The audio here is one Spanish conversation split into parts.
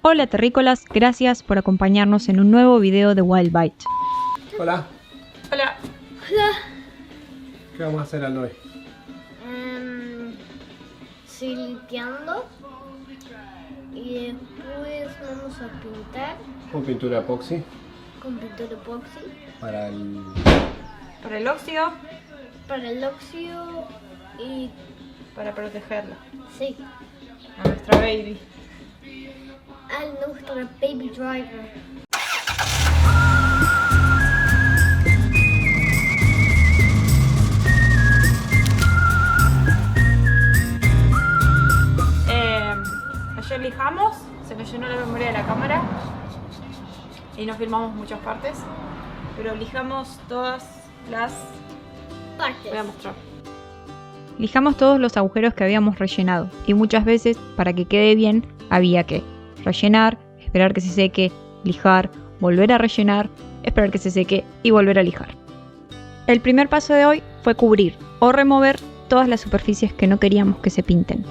Hola terrícolas, gracias por acompañarnos en un nuevo video de Wild Bite. Hola. Hola. Hola. ¿Qué vamos a hacer hoy? Silteando. Y después vamos a pintar Con pintura epoxi con pintura epoxi para el... Para el óxido, para el óxido y para protegerla. sí, A nuestra baby. a nuestra baby driver. Ayer lijamos, se nos llenó la memoria de la cámara y no filmamos muchas partes, pero lijamos todas las... Partes. Voy a mostrar. Lijamos todos los agujeros que habíamos rellenado y muchas veces, para que quede bien, había que rellenar, esperar que se seque, lijar, volver a rellenar, esperar que se seque y volver a lijar. El primer paso de hoy fue cubrir o remover todas las superficies que no queríamos que se pinten.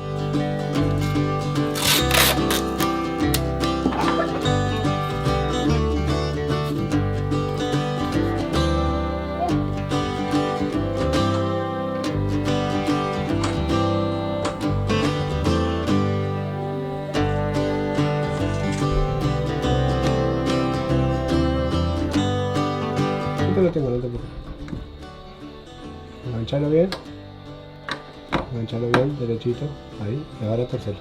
Yo lo tengo, no te preocupes. Enganchalo bien. Enganchalo bien, derechito. Ahí, y ahora torcelo.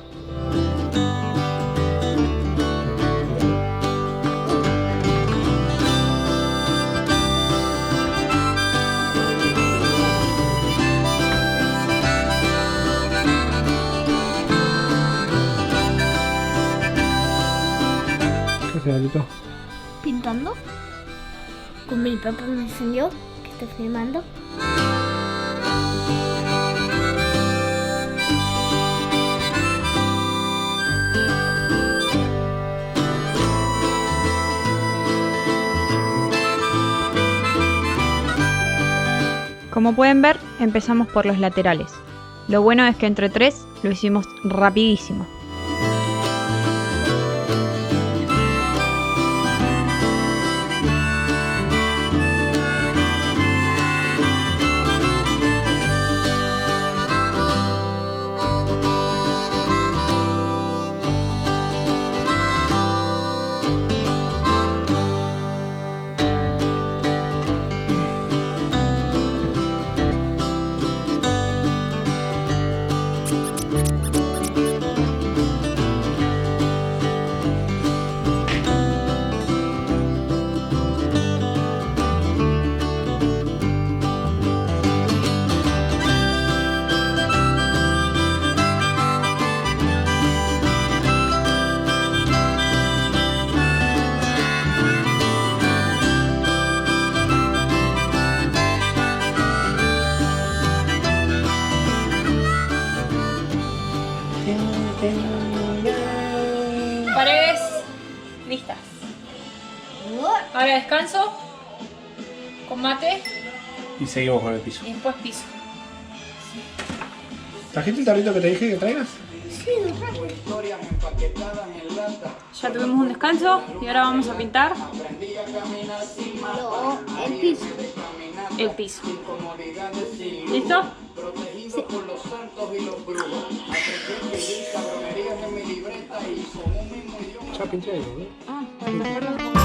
¿Qué haces, Alito? Pintando. Con mi papá me enseñó que estoy filmando. Como pueden ver, empezamos por los laterales. Lo bueno es que entre tres lo hicimos rapidísimo. Paredes listas. Ahora descanso con mate Y seguimos con el piso. y después piso. ¿Trajiste el tarrito que te dije que traigas? Ya tuvimos un descanso y ahora vamos a pintar No, el piso. el piso. ¿Listo? Ya pinté ahí, ¿no? Ah, bueno, perdón.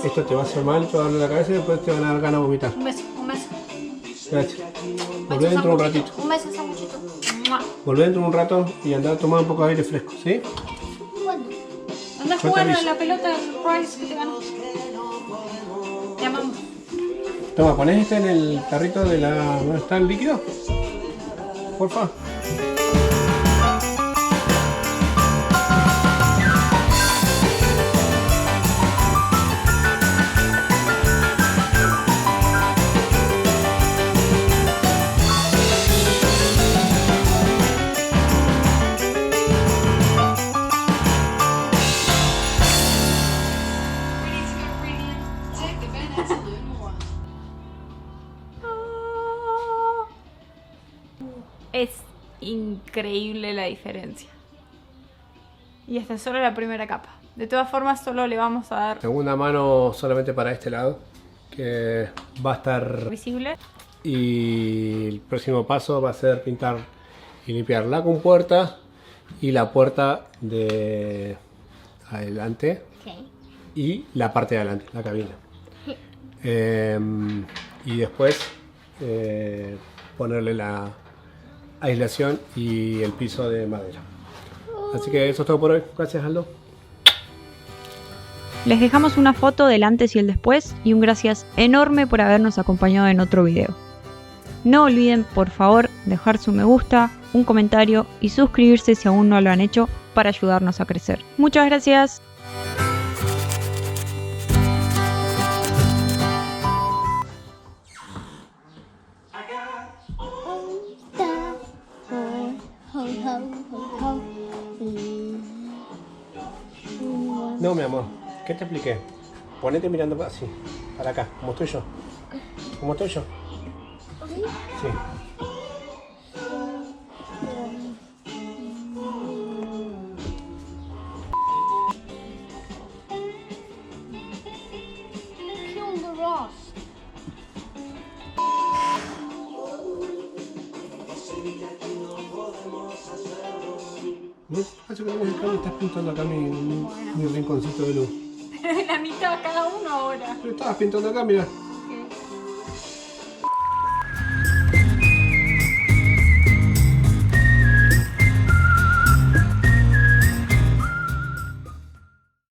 Esto te va a hacer mal, te va a doler la cabeza y después te van a dar ganas de vomitar. Un beso, un beso. Gracias. Volvé dentro de un ratito. Un beso, sanguchito. Volvé dentro de un rato y andá a tomar un poco de aire fresco, ¿sí? ¿Cuándo? Anda a jugar a la pelota del surprise que te ganó. Te amamos. Toma, ponés este en el carrito de la... ¿Dónde está el líquido? Porfa. Es increíble la diferencia. Y esta es solo la primera capa. De todas formas, solo le vamos a dar Segunda mano solamente para este lado, que va a estar... visible. Y el próximo paso va a ser pintar y limpiar la compuerta y la puerta de adelante y la parte de adelante, la cabina. Y después ponerle la aislación y el piso de madera. Así que eso es todo por hoy. Gracias, Aldo. Les dejamos una foto del antes y el después y un gracias enorme por habernos acompañado en otro video. No olviden, por favor, dejar su me gusta, un comentario y suscribirse si aún no lo han hecho para ayudarnos a crecer. Muchas gracias. No, mi amor. ¿Qué te expliqué? Ponete mirando así, para acá, como estoy yo. Como estoy yo. Sí. Kill the Ross. ¿Ves? Hace que tenés el cambio, estás pintando acá mi rinconcito de luz. La mitad cada uno ahora. Pero estabas pintando acá, mira.